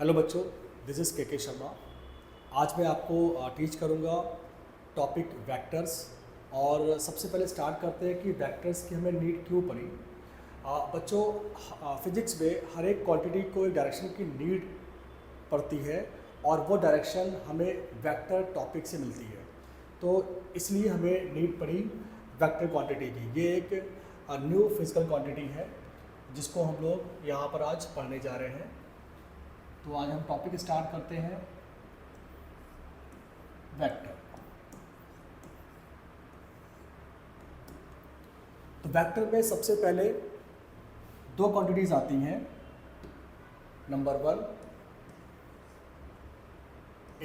Hello बच्चों, this is के शर्मा। आज मैं आपको टीच करूँगा टॉपिक वेक्टर्स। और सबसे पहले स्टार्ट करते हैं कि वेक्टर्स की हमें नीड क्यों पड़ी। बच्चों, फिजिक्स में हर एक क्वांटिटी को एक डायरेक्शन की नीड पड़ती है और वो डायरेक्शन हमें वेक्टर टॉपिक से मिलती है। तो इसलिए हमें नीड पड़ी वेक्टर क्वांटिटी की। ये एक न्यू फिजिकल क्वांटिटी है जिसको हम लोग यहाँ पर आज पढ़ने जा रहे हैं। तो आज हम टॉपिक स्टार्ट करते हैं वेक्टर। तो वेक्टर में सबसे पहले दो क्वांटिटीज आती हैं। Number 1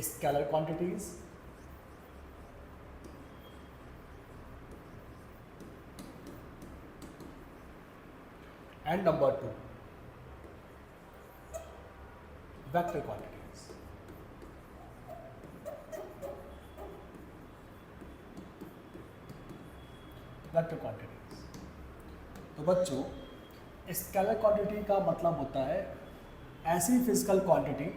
scalar quantities and number 2 vector quantities. Vector quantities. तो बच्चों, स्केलर क्वांटिटी का मतलब होता है ऐसी फिजिकल क्वांटिटी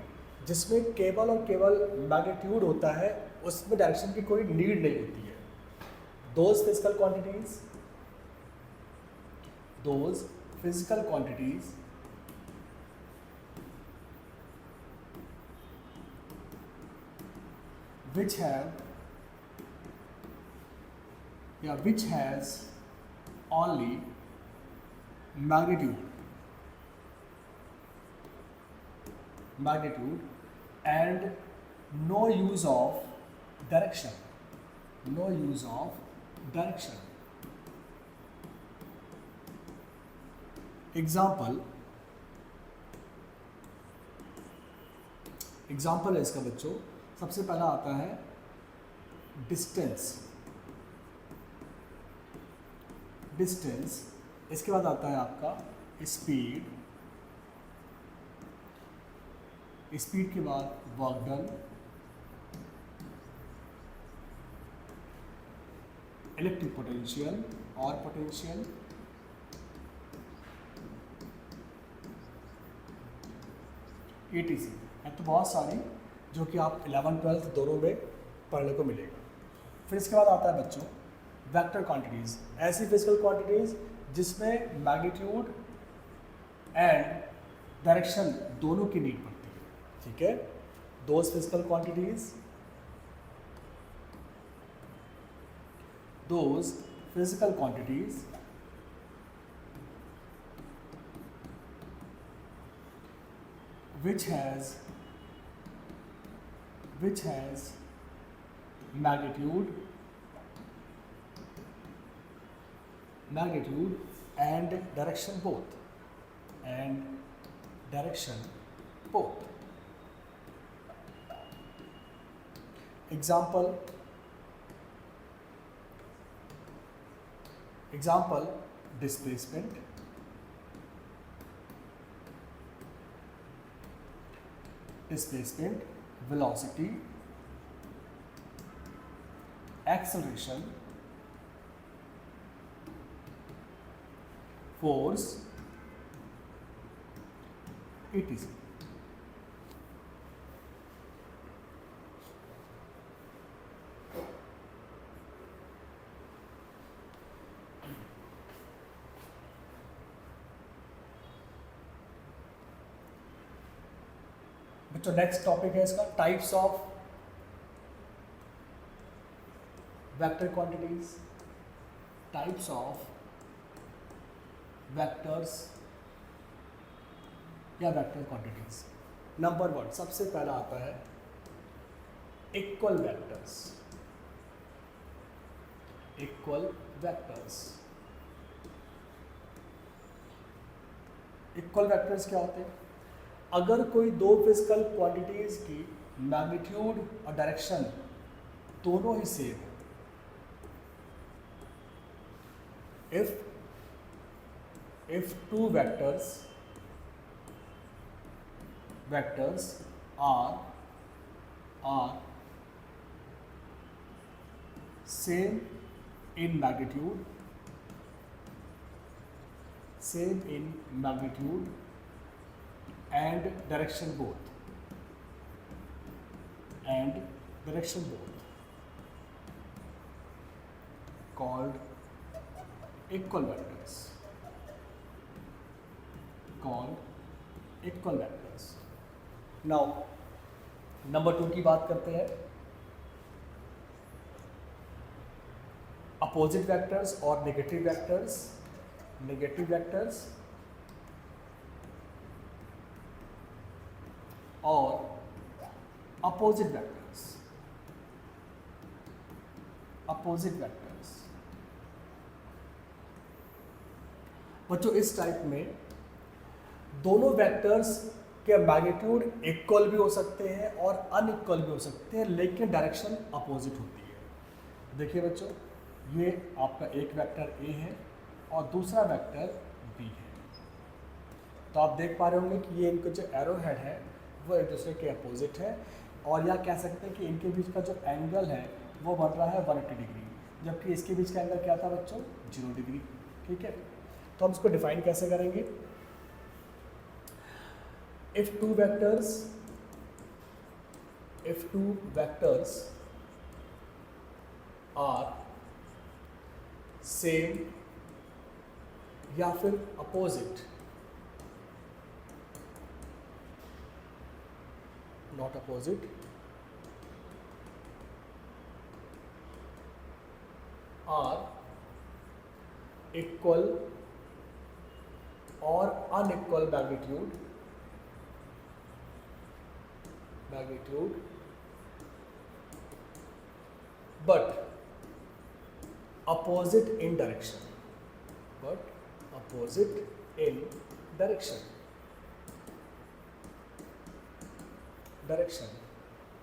जिसमें केवल और केवल मैग्नीट्यूड होता है, उसमें डायरेक्शन की कोई नीड नहीं होती है। Those physical quantities which has only magnitude and no use of direction. Example है इसका बच्चों। सबसे पहला आता है डिस्टेंस। इसके बाद आता है आपका स्पीड के बाद वर्क डन, इलेक्ट्रिक पोटेंशियल और पोटेंशियल, etc। है तो बहुत सारी जो कि आप 11-12 दोनों में पढ़ने को मिलेगा। फिर इसके बाद आता है बच्चों वेक्टर क्वांटिटीज। ऐसी फिजिकल क्वांटिटीज जिसमें मैग्नीट्यूड एंड डायरेक्शन दोनों की नीड पड़ती है। ठीक है, those physical quantities which has magnitude and direction both. Example displacement, velocity, acceleration, force, etc। बच्चों, नेक्स्ट टॉपिक है इसका types of vector quantities. Types of vectors या वेक्टर क्वांटिटीज। नंबर 1 सबसे पहला आता है इक्वल वेक्टर्स। इक्वल वेक्टर्स क्या होते हैं? अगर कोई दो फिजिकल क्वांटिटीज की मैग्नीट्यूड और डायरेक्शन दोनों ही सेम है, if two vectors are same in magnitude and direction both, and direction both called equal vectors, now number 2 की बात करते हैं, अपोजिट वेक्टर्स और नेगेटिव वेक्टर्स और अपोजिट वेक्टर्स। बच्चों इस टाइप में दोनों वेक्टर्स के मैग्नीट्यूड इक्वल भी हो सकते हैं और अनइक्वल भी हो सकते हैं, लेकिन डायरेक्शन अपोजिट होती है। देखिए बच्चों, ये आपका एक वेक्टर ए है और दूसरा वेक्टर बी है, तो आप देख पा रहे होंगे कि ये इनका जो एरो हेड है वो एक दूसरे के अपोजिट है, और या कह सकते हैं कि इनके बीच का जो एंगल है वो बन रहा है 180 डिग्री, जबकि इसके बीच का एंगल क्या था बच्चों, 0 डिग्री। ठीक है, तो हम इसको डिफाइन कैसे करेंगे? if two vectors are same या फिर opposite, not opposite, are equal or unequal magnitude but opposite in direction,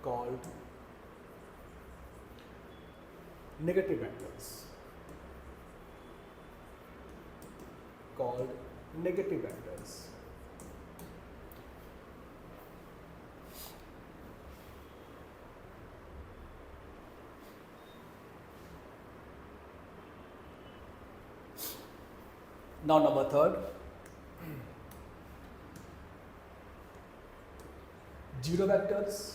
called negative vectors, Now number 3, zero vectors,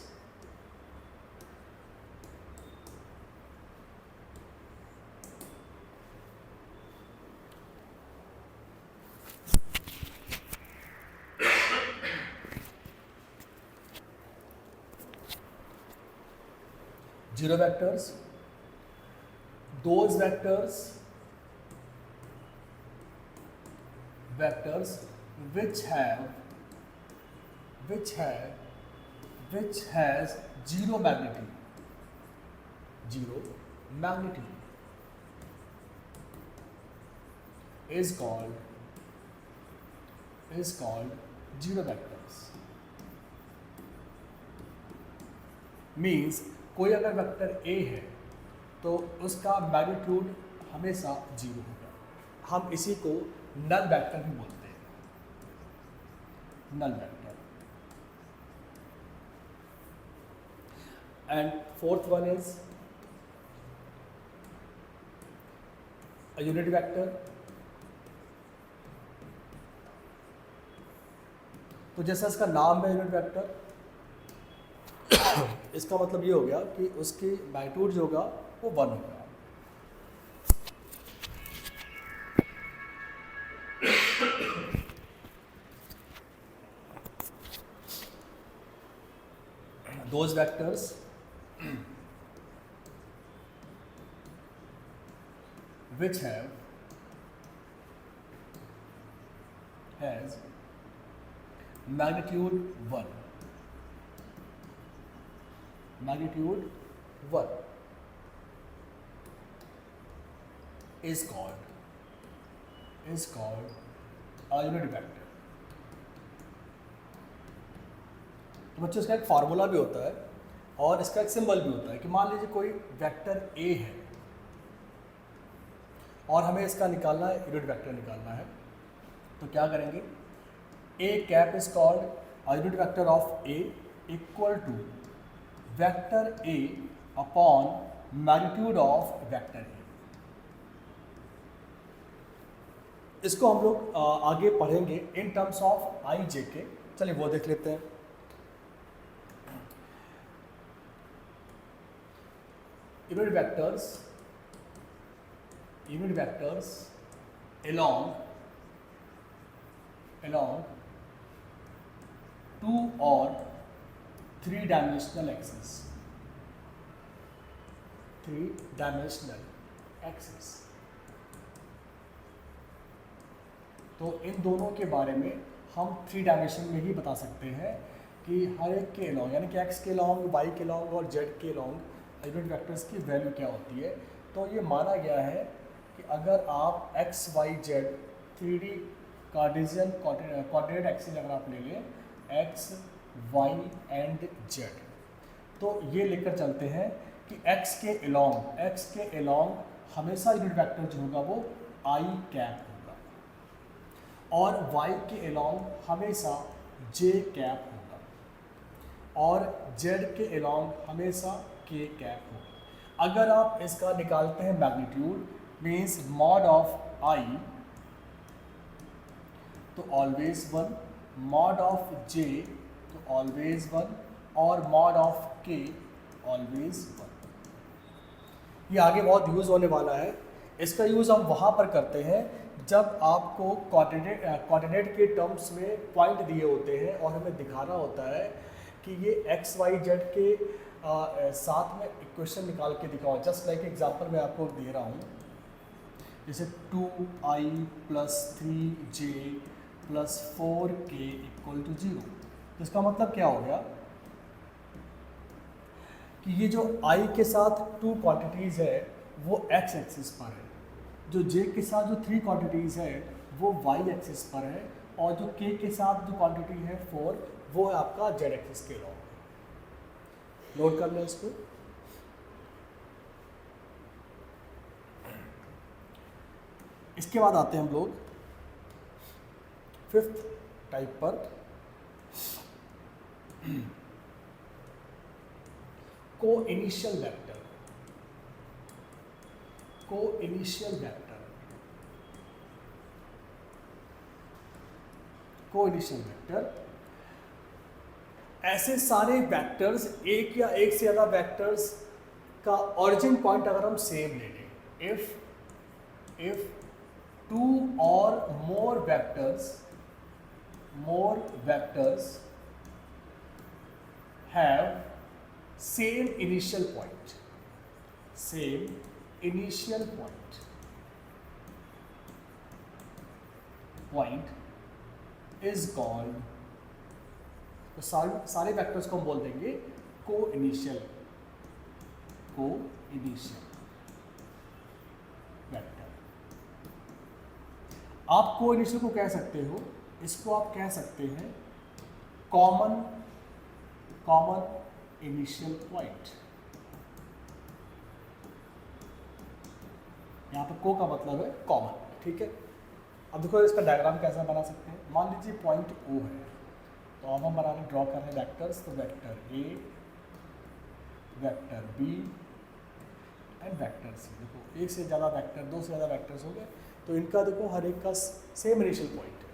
those vectors which has zero magnitude is called zero vectors। Means कोई अगर vector A है तो उसका magnitude हमेशा 0 होगा, हम इसी को नल वेक्टर भी बोलते हैं, null vector. And fourth one is a unit vector. तो जैसा इसका नाम है यूनिट वेक्टर, इसका मतलब ये हो गया कि उसकी मैग्नीट्यूड जो होगा वो 1 होगा। Those vectors which has magnitude 1 is called a unit vector। तो बच्चों इसका एक फार्मूला भी होता है और इसका एक सिंबल भी होता है कि मान लीजिए कोई वेक्टर ए है और हमें इसका निकालना है, यूनिट वेक्टर निकालना है, तो क्या करेंगे? A cap is called a unit vector of a equal to vector a upon magnitude of vector a. इसको हम लोग आगे पढ़ेंगे इन टर्म्स ऑफ आई जे के। चलिए वो देख लेते हैं। Unit vectors along 2 or 3 dimensional axis, तो इन दोनों के बारे में हम 3 डायमेंशन में ही बता सकते हैं कि हर एक के अलॉन्ग, यानी कि x के अलॉन्ग, y के अलॉन्ग और z के अलॉन्ग यूनिट वेक्टर्स की वैल्यू क्या होती है। तो ये माना गया है कि अगर आप x, y, z 3D Cartesian coordinate axis अगर आप ले लें x, y एंड z, तो ये लेकर चलते हैं कि x के अलॉन्ग हमेशा यूनिट वेक्टर जो होगा वो i कैप होगा और y के अलॉन्ग हमेशा j कैप होगा और z के अलॉन्ग हमेशा k कैप होगा। अगर आप इसका निकालते हैं magnitude, means mod of i तो ऑलवेज 1, मॉड ऑफ j तो ऑलवेज 1 और मॉड ऑफ k ऑलवेज 1। ये आगे बहुत यूज़ होने वाला है। इसका यूज़ हम वहाँ पर करते हैं जब आपको कोऑर्डिनेट के टर्म्स में पॉइंट दिए होते हैं और हमें दिखाना होता है कि ये x, y, z के साथ में इक्वेशन निकाल के दिखाओ। जस्ट लाइक एग्जांपल मैं आपको दे रहा हूँ, जैसे 2i + 3j + 4k = 0। तो इसका मतलब क्या हो गया कि ये जो i के साथ 2 क्वांटिटीज़ है वो x एक्सिस पर है, जो j के साथ जो 3 क्वांटिटीज़ है वो y एक्सिस पर है और जो k के साथ जो क्वांटिटी है 4 वो है आपका z एक्सिस के अलॉन्ग। नोट कर लें इसको। इसके बाद आते हैं हम लोग 5th टाइप पर, को-इनिशियल वेक्टर। ऐसे सारे वेक्टर्स, एक या एक से ज़्यादा वेक्टर्स का ऑरिजिन पॉइंट अगर हम सेम ले लें, if 2 or more vectors have same initial point is called, तो सारे वेक्टर्स को हम बोल देंगे को-इनिशियल वेक्टर। आप को-इनिशियल को कह सकते हो, इसको आप कह सकते हैं कॉमन इनिशियल पॉइंट। यहाँ पर को का मतलब है कॉमन, ठीक है। अब देखो इसका डायग्राम कैसा बना सकते हैं। मान लीजिए पॉइंट O है, तो अब हम ड्रॉ कर रहे हैं वेक्टर्स, तो vector A, vector B and vector C। देखो एक से ज़्यादा वेक्टर, 2 से ज़्यादा वेक्टर्स हो गए, तो इनका देखो हर एक का सेम इनिशियल पॉइंट है।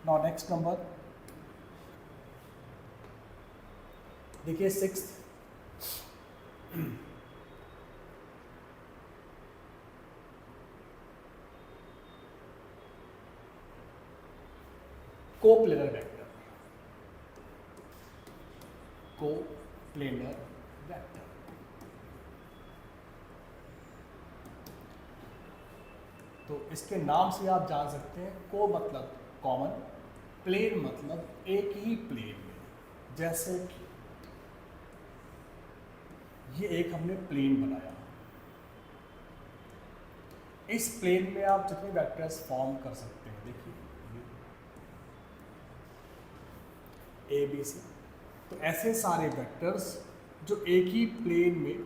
नाउ नेक्स्ट नंबर देखिए 6th, कोप्लेनर वेक्टर। तो इसके नाम से आप जान सकते हैं, को मतलब कॉमन, प्लेन मतलब एक ही प्लेन में। जैसे कि ये एक हमने प्लेन बनाया, इस प्लेन में आप जितने वेक्टर्स फॉर्म कर सकते हैं, देखिए A, B, C, तो ऐसे सारे वेक्टर्स जो एक ही प्लेन में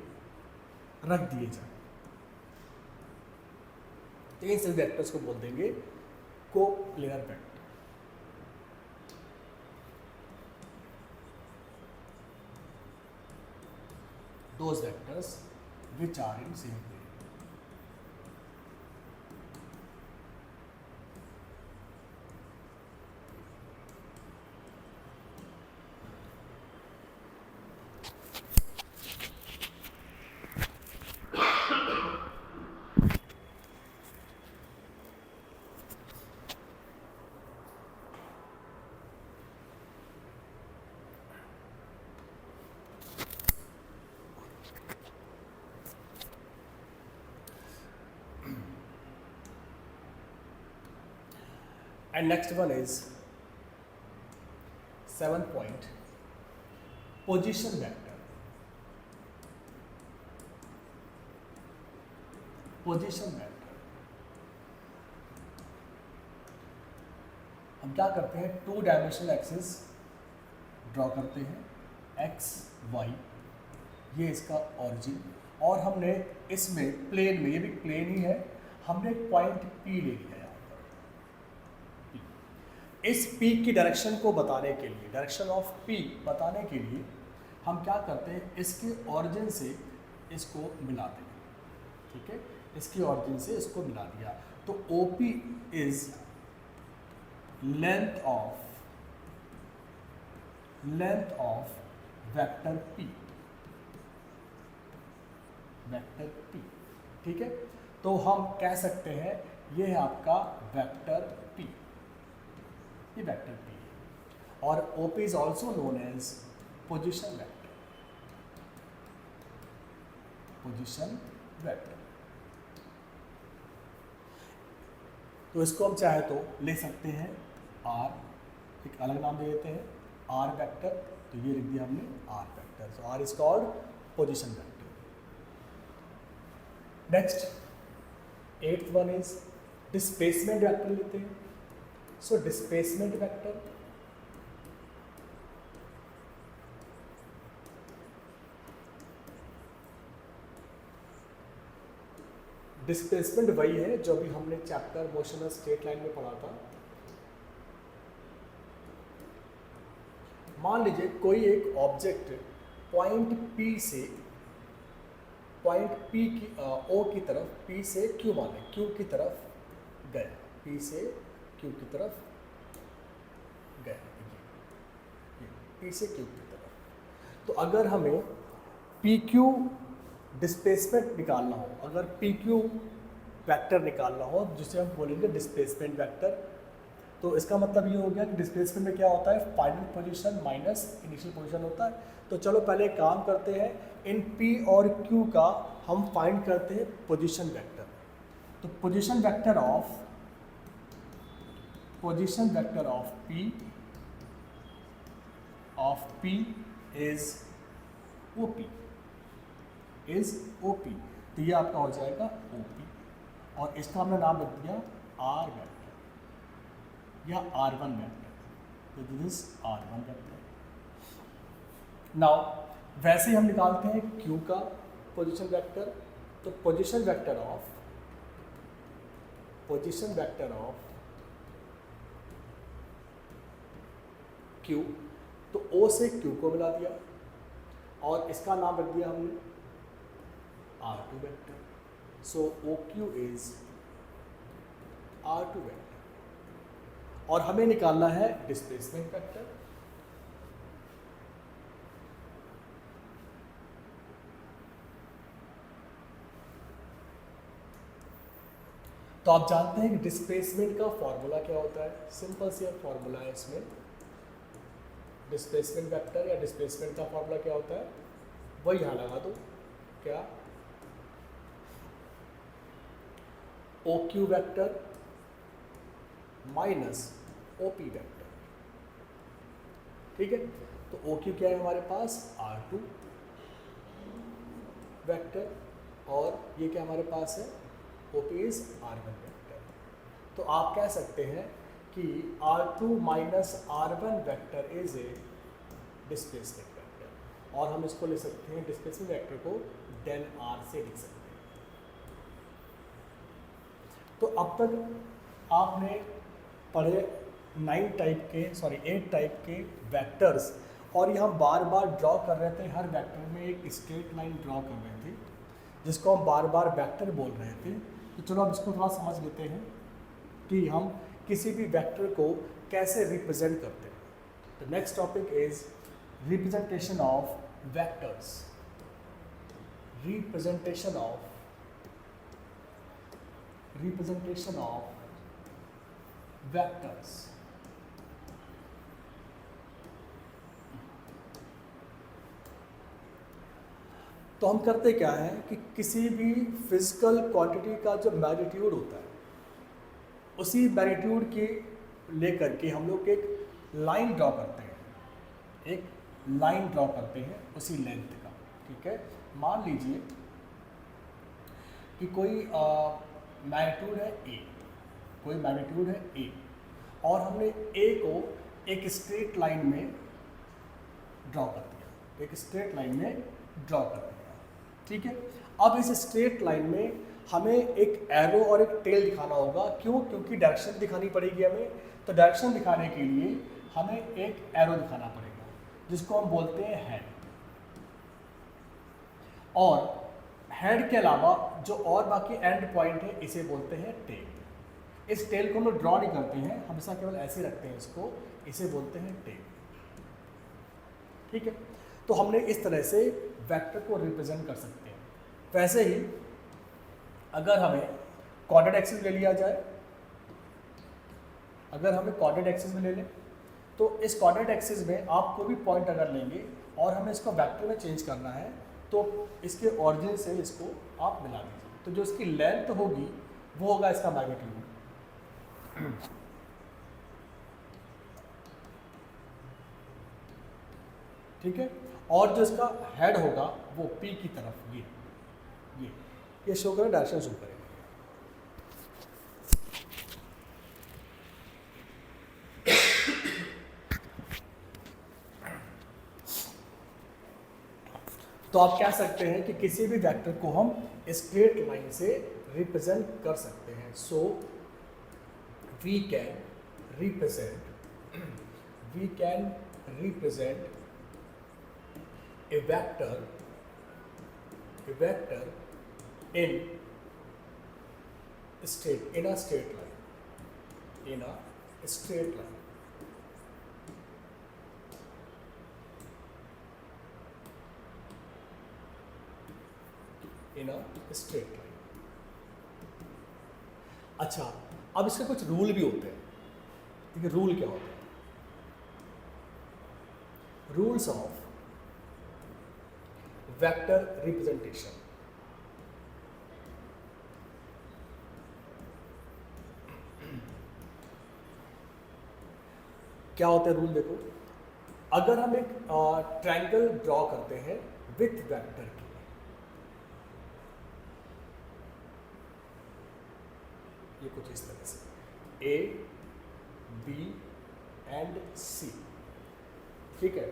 रख दिए जाए, तो इन सभी वेक्टर्स को बोल देंगे coplanar vector. Those vectors which are in same plane. And next one is 7 point position vector. Position vector हम क्या करते हैं, 2 डायमेंशनल एक्सिस ड्रॉ करते हैं, एक्स वाई, ये इसका ऑरिजिन, और हमने इसमें प्लेन में, ये भी प्लेन ही है, हमने एक पॉइंट पी ले लिया यहाँ पर। इस पी की डायरेक्शन को बताने के लिए, डायरेक्शन ऑफ पी बताने के लिए हम क्या करते हैं, इसके ऑरिजिन से इसको मिलाते हैं, ठीक है, इसके ऑरिजिन से इसको मिला दिया, तो OP is length of vector P, vector P, ठीक है। तो हम कह सकते हैं ये है आपका वेक्टर P, ये वेक्टर P है, और OP is also known as position vector, position vector. तो इसको हम चाहे तो ले सकते हैं R, एक अलग नाम दे देते हैं R वेक्टर, तो ये लिख दिया हमने R vector, so R is called position vector. Next 8th one is displacement vector लेते हैं। सो डिस्प्लेसमेंट वेक्टर डिस्प्लेसमेंट वही है जो अभी हमने chapter motion of straight line में पढ़ा था। मान लीजिए कोई एक ऑब्जेक्ट पॉइंट P से, पॉइंट P की O की तरफ, P से Q माने Q की तरफ गया, P से Q की तरफ गया, P से Q की तरफ। तो अगर हमें PQ डिस्प्लेसमेंट निकालना हो, अगर PQ वेक्टर निकालना हो, जिसे हम बोलेंगे डिस्प्लेसमेंट वेक्टर, तो इसका मतलब ये हो गया कि डिस्प्लेसमेंट में क्या होता है, final position minus initial position होता है। तो चलो पहले एक काम करते हैं, इन P और Q का हम फाइंड करते हैं पोजीशन वेक्टर। तो position vector of P is OP, तो ये आपका हो जाएगा OP, और इसका हमने नाम रख दिया R वेक्टर या R1 वेक्टर, तो this is R1 vector. Now वैसे हम निकालते हैं Q का पोजीशन वेक्टर, तो पोजीशन वेक्टर ऑफ Q, तो O से Q को मिला दिया, और इसका नाम रख दिया हमने R2 vector, so OQ is R2 vector, और हमें निकालना है डिस्प्लेसमेंट वेक्टर। तो आप जानते हैं कि डिस्प्लेसमेंट का फॉर्मूला क्या होता है, सिंपल सी फॉर्मूला है इसमें। डिस्प्लेसमेंट वेक्टर या डिस्प्लेसमेंट का फॉर्मूला क्या होता है, वही यहाँ लगा दो, क्या OQ vector minus OP vector, ठीक है। तो OQ क्या है हमारे पास, R2 वेक्टर, और ये क्या हमारे पास है, OP इज R1 वेक्टर। तो आप कह सकते हैं कि R2 minus R1 vector is a displacement vector, और हम इसको ले सकते हैं, डिस्प्लेसमेंट वेक्टर को डेल R से लिख सकते हैं। तो अब तक आपने पढ़े 8 टाइप के वेक्टर्स, और ये हम बार बार ड्रॉ कर रहे थे, हर वेक्टर में एक स्ट्रेट लाइन ड्रॉ कर रहे थे, जिसको हम बार बार वेक्टर बोल रहे थे। तो चलो अब इसको थोड़ा समझ लेते हैं कि हम किसी भी वेक्टर को कैसे रिप्रेजेंट करते हैं। The next topic is representation of vectors, representation of vectors. तो हम करते क्या है कि किसी भी फिजिकल क्वांटिटी का जो मैग्नीट्यूड होता है, उसी मैग्नीट्यूड की लेकर के हम लोग एक लाइन ड्रॉ करते हैं, एक लाइन ड्रॉ करते हैं उसी लेंथ का, ठीक है। मान लीजिए कि कोई मैग्नीट्यूड है ए, कोई मैग्नीट्यूड है ए, और हमने ए को एक स्ट्रेट लाइन में ड्रॉ कर दिया, एक स्ट्रेट लाइन में ड्रॉ कर दिया, ठीक है। अब इस स्ट्रेट लाइन में हमें एक एरो और एक टेल दिखाना होगा, क्यों? क्योंकि डायरेक्शन दिखानी पड़ेगी हमें। तो डायरेक्शन दिखाने के लिए हमें एक एरो दिखाना पड़ेगा जिसको हम बोलते हैं हेड, और हेड के अलावा जो और बाकी एंड पॉइंट है इसे बोलते हैं टेल। इस टेल को हम ड्रॉ नहीं करते हैं, हमेशा केवल ऐसे रखते हैं इसको, इसे बोलते हैं टेल, ठीक है। तो हमने इस तरह से वेक्टर को रिप्रेजेंट कर सकते हैं। वैसे ही अगर हमें कोऑर्डिनेट एक्सिस ले लिया जाए, अगर हमें कोऑर्डिनेट एक्सिस में ले लें, तो इस कोऑर्डिनेट एक्सिस में आप कोई भी पॉइंट अगर लेंगे और हमें इसको वेक्टर में चेंज करना है, तो इसके ऑरिजिन से इसको आप मिला दीजिए। तो जो इसकी लेंथ होगी वो होगा इसका मैग्नीट्यूड, ठीक है। और जो इसका हेड होगा वो पी की तरफ, ये शो करें, डायरेक्शन शो करें। तो आप कह सकते हैं कि किसी भी वेक्टर को हम स्ट्रेट लाइन से रिप्रेजेंट कर सकते हैं। So we can represent a vector in a straight line, in a straight line, in a straight line। अच्छा, अब इसके कुछ रूल भी होते हैं, ठीक है। रूल क्या होते हैं? Rules of vector representation. क्या होते हैं रूल? देखो, अगर हम एक ट्रायंगल ड्रॉ करते हैं विथ वेक्टर की, ये कुछ इस तरह से ए बी एंड सी, ठीक है।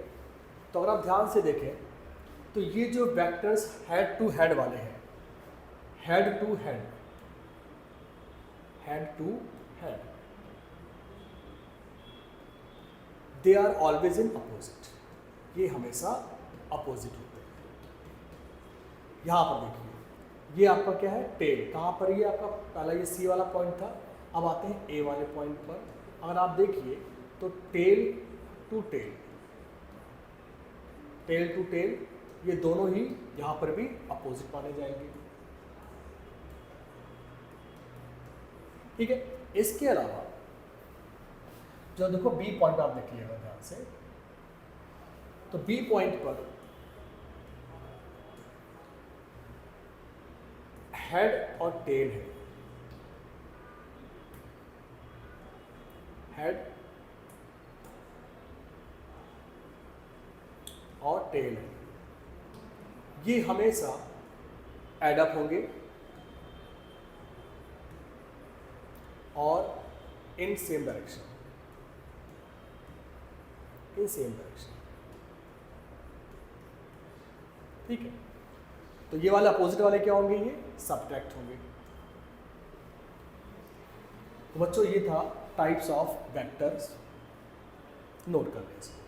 तो अगर आप ध्यान से देखें तो ये जो वेक्टर्स हेड टू हेड वाले हैं, head to head, they are always in opposite, ये हमेशा अपोजिट होते हैं। यहां पर देखिए, ये आपका क्या है? टेल। कहां पर? ये आपका पहला ये सी वाला पॉइंट था, अब आते हैं ए वाले पॉइंट पर। अगर आप देखिए तो tail to tail, tail to tail, ये दोनों ही यहां पर भी अपोजिट माने जाएंगे, ठीक है। इसके अलावा जो देखो बी पॉइंट आप देखिएगा ध्यान से, तो बी पॉइंट पर हेड और टेल है, हेड और टेल है, ये हमेशा एड अप होंगे और इन सेम डायरेक्शन, ठीक है। तो ये वाले अपोजिट वाले क्या होंगे? ये सब्ट्रैक्ट होंगे। तो बच्चों, ये था टाइप्स ऑफ वेक्टर्स, नोट कर लें इसको।